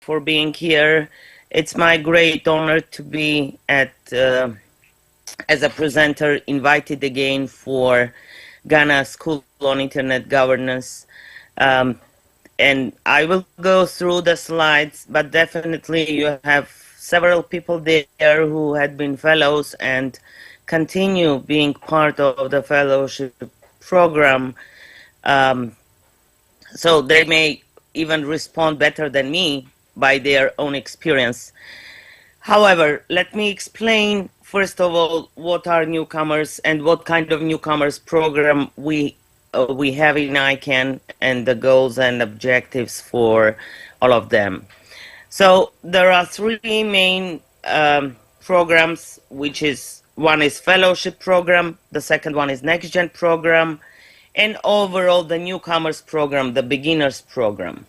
for being here. It's my great honor to be as a presenter invited again for Ghana School on Internet Governance. And I will go through the slides, but definitely you have several people there who had been fellows and continue being part of the fellowship program. So they may even respond better than me by their own experience. However, let me explain, first of all, what are newcomers and what kind of newcomers program we have in ICANN and the goals and objectives for all of them. So there are three main programs, which is one is fellowship program, the second one is next gen program, and overall the newcomers program, the beginners program.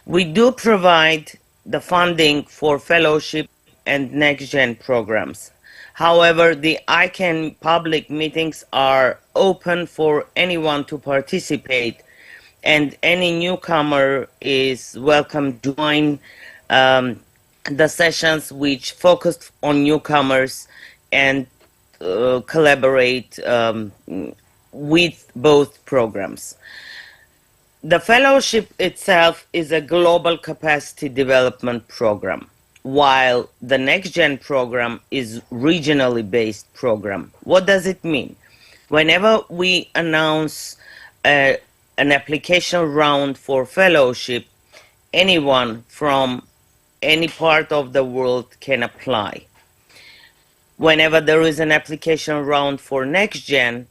We do provide the funding for fellowship and next gen programs. However, the ICANN public meetings are open for anyone to participate, and any newcomer is welcome to join the sessions which focus on newcomers and collaborate with both programs. The fellowship itself is a global capacity development program, while the Next Gen program is regionally based program. What does it mean? Whenever we announce an application round for fellowship, anyone from any part of the world can apply. Whenever there is an application round for Next Gen,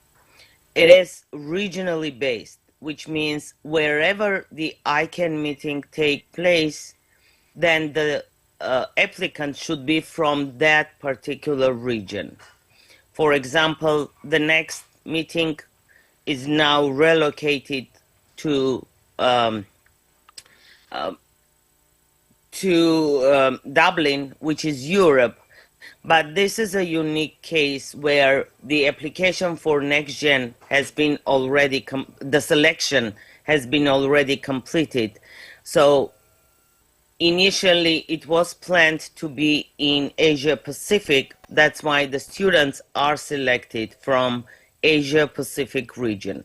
it is regionally based, which means wherever the ICANN meeting takes place, then the applicant should be from that particular region. For example, the next meeting is now relocated to Dublin, which is Europe. But this is a unique case where the application for NextGen has been already, the selection has been already completed. So initially it was planned to be in Asia Pacific. That's why the students are selected from Asia Pacific region.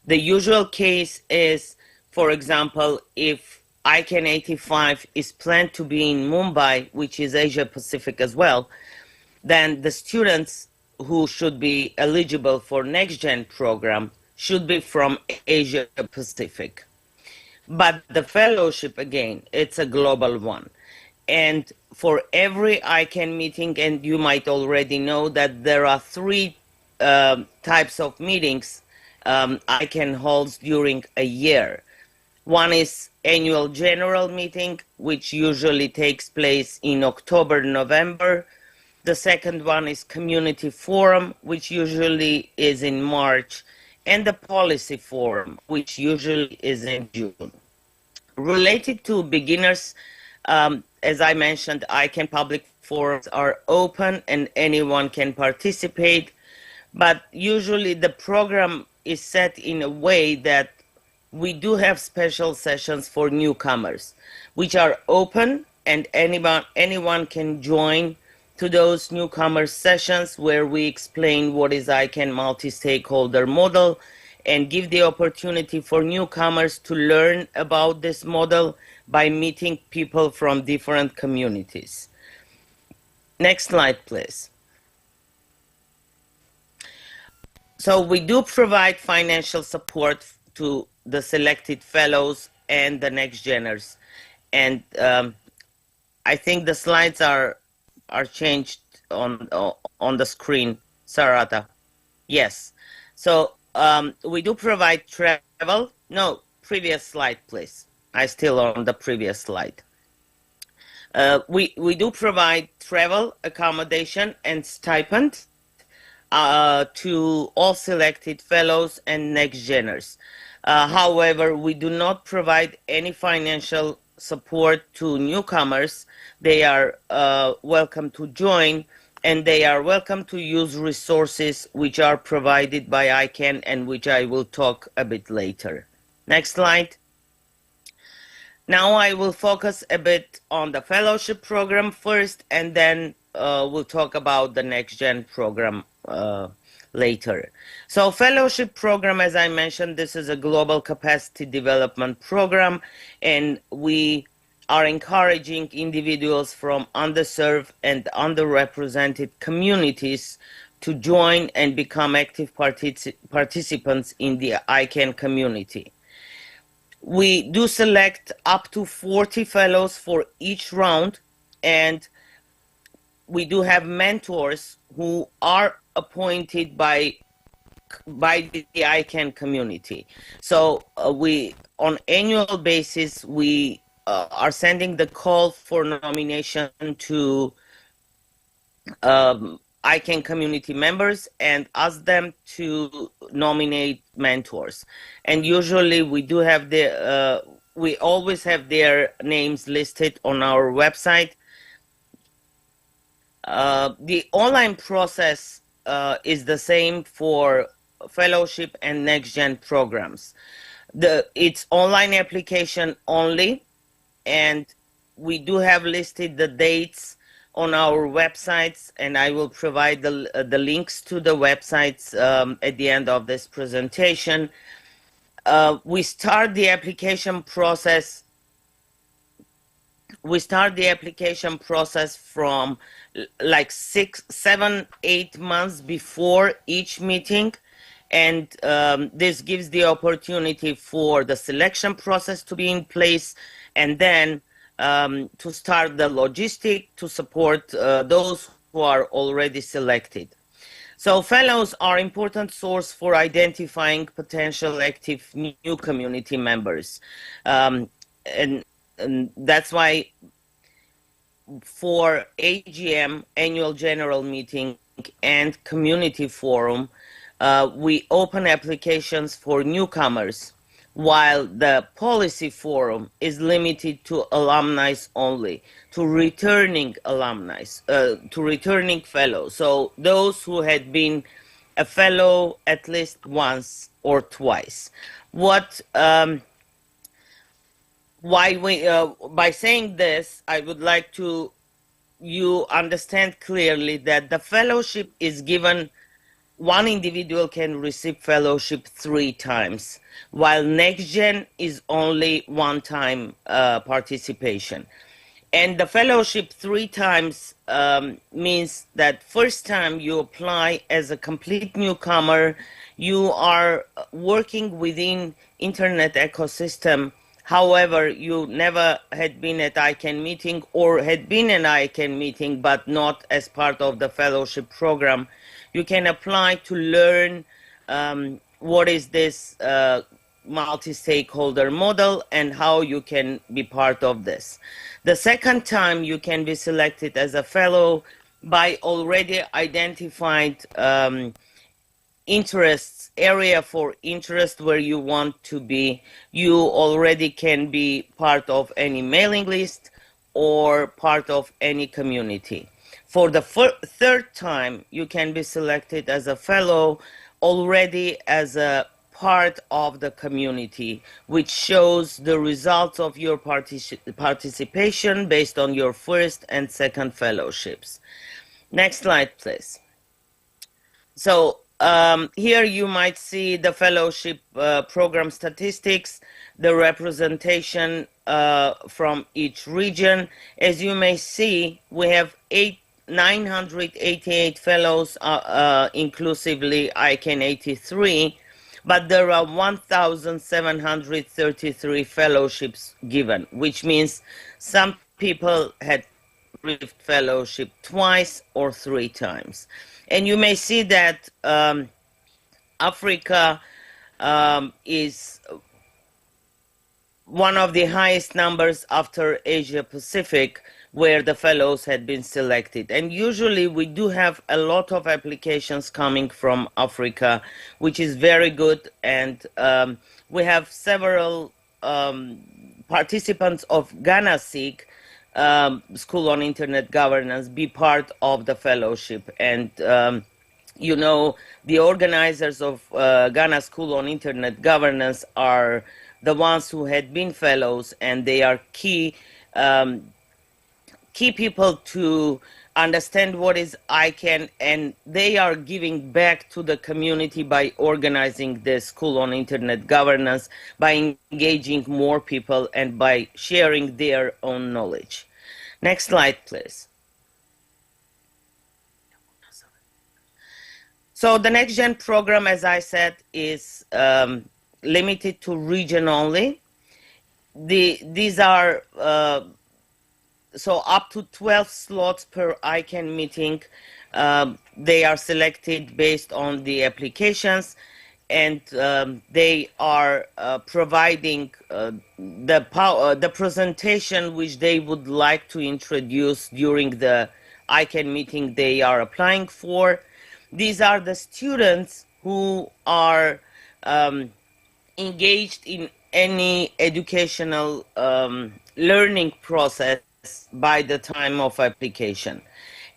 The usual case is, for example, if ICANN 85 is planned to be in Mumbai, which is Asia Pacific as well, then the students who should be eligible for Next Gen program should be from Asia Pacific. But the fellowship, again, it's a global one. And for every ICANN meeting, and you might already know that there are three types of meetings ICANN holds during a year. One is annual general meeting, which usually takes place in October, November. The second one is community forum, which usually is in March, and the policy forum, which usually is in June. Related to beginners, as I mentioned, ICANN public forums are open and anyone can participate, but usually the program is set in a way that we do have special sessions for newcomers, which are open and anyone can join to those newcomer sessions where we explain what is ICANN multi-stakeholder model and give the opportunity for newcomers to learn about this model by meeting people from different communities. Next slide, please. So we do provide financial support to the selected fellows and the next geners. And I think the slides are changed on the screen, Sarata. Yes. So we do provide travel. No, previous slide, please. I'm still on the previous slide. We do provide travel, accommodation, and stipend to all selected fellows and next geners. However, we do not provide any financial support to newcomers. They are welcome to join, and they are welcome to use resources which are provided by ICANN and which I will talk a bit later. Next slide. Now I will focus a bit on the fellowship program first, and then we'll talk about the Next Gen program later. So fellowship program, as I mentioned, this is a global capacity development program, and we are encouraging individuals from underserved and underrepresented communities to join and become active participants in the ICANN community. We do select up to 40 fellows for each round, and we do have mentors who are appointed by the ICANN community. So we, on annual basis, we are sending the call for nomination to ICANN community members and ask them to nominate mentors. And usually we do have we always have their names listed on our website. The online process is the same for fellowship and next gen programs. It's online application only, and we do have listed the dates on our websites, and I will provide the links to the websites at the end of this presentation. We start the application process. We start the application process from like 6, 7, 8 months before each meeting. And this gives the opportunity for the selection process to be in place, and then to start the logistic to support those who are already selected. So fellows are important source for identifying potential active new community members. And that's why for AGM, Annual General Meeting, and Community Forum, we open applications for newcomers, while the Policy Forum is limited to alumni only, to returning alumni, to returning fellows. So those who had been a fellow at least once or twice. By saying this, I would like you understand clearly that the fellowship is given. One individual can receive fellowship 3 times, while NextGen is only 1-time participation. And the fellowship 3 times means that first time you apply as a complete newcomer, you are working within internet ecosystem. However, you never had been at ICANN meeting or had been an ICANN meeting, but not as part of the fellowship program. You can apply to learn what is this multi-stakeholder model and how you can be part of this. The second time you can be selected as a fellow by already identified interests, area for interest where you want to be. You already can be part of any mailing list or part of any community. For the third time, you can be selected as a fellow already as a part of the community, which shows the results of your participation based on your first and second fellowships. Next slide, please. So here you might see the fellowship program statistics, the representation from each region. As you may see, we have 988 fellows, inclusively ICANN 83, but there are 1,733 fellowships given, which means some people had received fellowship twice or 3 times. And you may see that Africa is one of the highest numbers after Asia Pacific, where the fellows had been selected. And usually we do have a lot of applications coming from Africa, which is very good. And we have several participants of GHANASIG, School on Internet Governance, be part of the fellowship. And you know, the organizers of Ghana School on Internet Governance are the ones who had been fellows, and they are key people to understand what is ICANN, and they are giving back to the community by organizing the School on Internet Governance, by engaging more people, and by sharing their own knowledge. Next slide, please. So the NextGen program, as I said, is limited to region only. These are so up to 12 slots per ICANN meeting. They are selected based on the applications, and they are providing the presentation which they would like to introduce during the ICANN meeting they are applying for. These are the students who are engaged in any educational learning process by the time of application.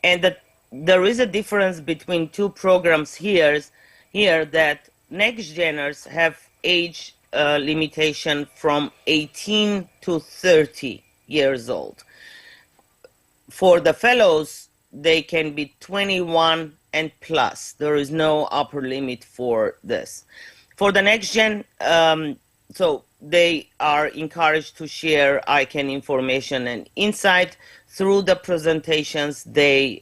And there is a difference between two programs here that NextGeners have age limitation from 18 to 30 years old. For the fellows, they can be 21 and plus. There is no upper limit for this. For the NextGen, so they are encouraged to share ICANN information and insight through the presentations they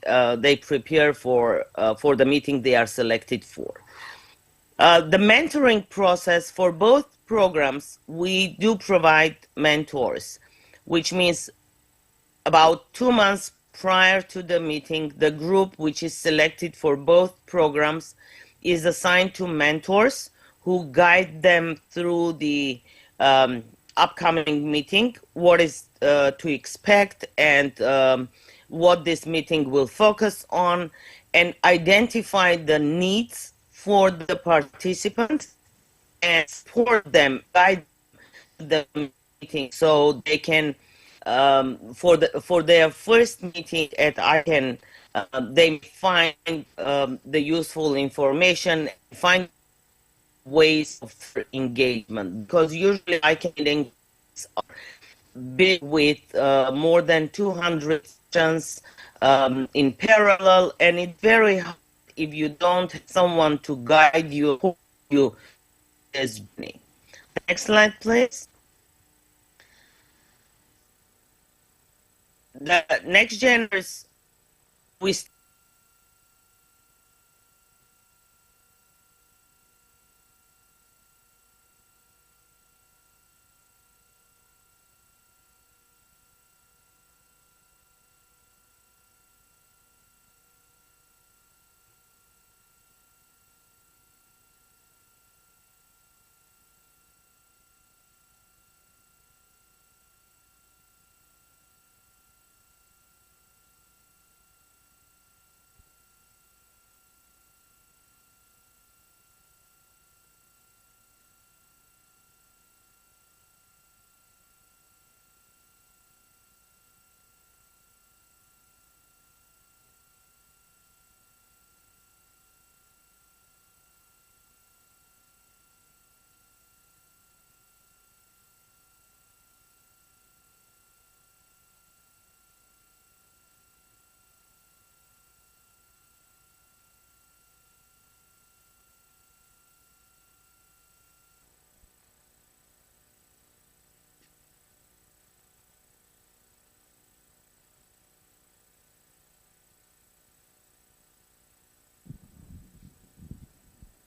prepare for the meeting they are selected for. The mentoring process for both programs, we do provide mentors, which means about 2 months prior to the meeting, the group which is selected for both programs is assigned to mentors who guide them through the upcoming meeting, what is to expect, and what this meeting will focus on, and identify the needs for the participants and support them, guide the meeting so they can for their first meeting at ICANN, they find the useful information, find ways of engagement, because usually ICANN engagements are big with more than 200 sessions in parallel, and it's very hard if you don't have someone to guide you this journey. Next slide, please. The NextGeners, we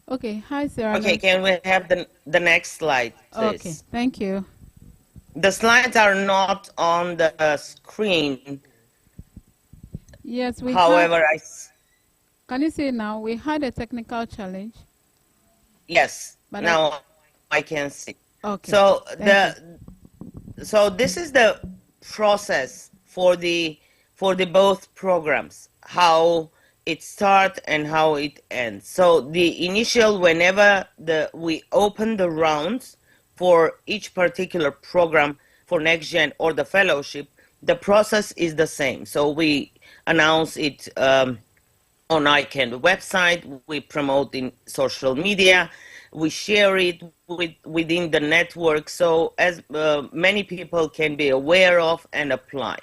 Okay, hi Sarah. Okay, can we have the next slide, please? Okay, thank you. The slides are not on the screen. Yes, However, Can you see now? We had a technical challenge. Yes, but now I can see. Okay. So this is the process for the both programs, how it starts and how it ends. So the initial, whenever we open the rounds for each particular program for NextGen or the fellowship, the process is the same. So we announce it on ICANN website, we promote in social media, We share it within the network, so as many people can be aware of and apply.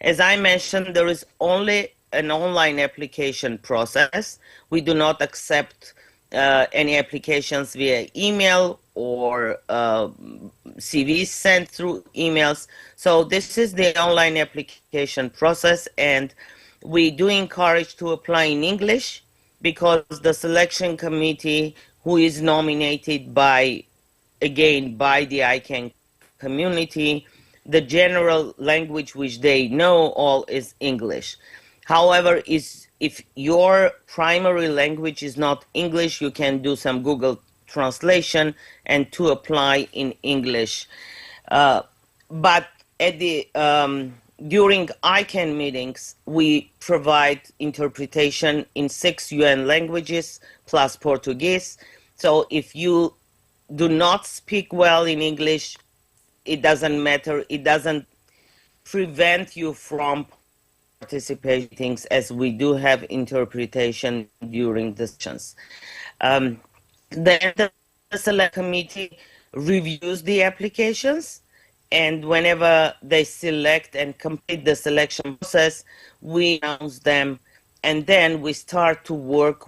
As I mentioned, there is only an online application process. We do not accept any applications via email or CVs sent through emails. So this is the online application process, and we do encourage to apply in English, because the selection committee, who is nominated by, again, by the ICANN community, the general language which they know all is English. However, if your primary language is not English, you can do some Google translation and to apply in English. But at the during ICANN meetings, we provide interpretation in 6 UN languages plus Portuguese. So if you do not speak well in English, it doesn't matter. It doesn't prevent you from participating, as we do have interpretation during the sessions. Then the select committee reviews the applications, and whenever they select and complete the selection process, we announce them, and then we start to work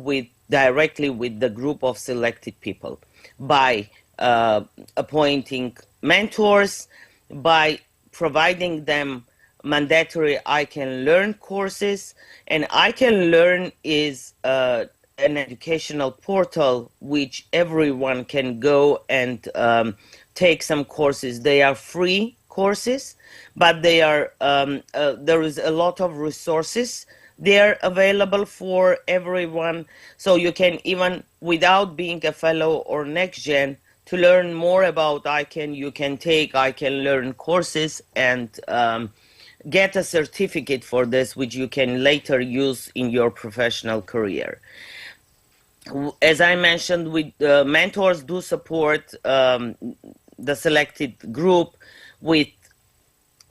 directly with the group of selected people by appointing mentors, by providing them mandatory ICANN Learn courses. And ICANN Learn is an educational portal which everyone can go and take some courses. They are free courses, but they are there is a lot of resources there available for everyone. So you can, even without being a fellow or NextGen, to learn more about ICANN, you can take ICANN Learn courses and get a certificate for this, which you can later use in your professional career. As I mentioned, mentors do support the selected group with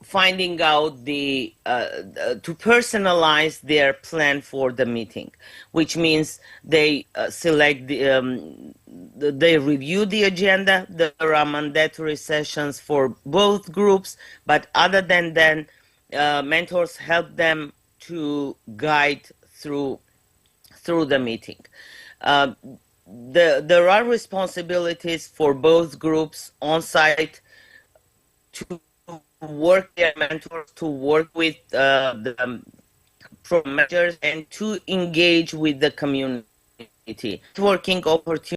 finding out to personalize their plan for the meeting, which means they they review the agenda. There are mandatory sessions for both groups, but other than that, mentors help them to guide through the meeting. There are responsibilities for both groups on site to work their mentors, to work with the program managers, and to engage with the community. Networking opportunities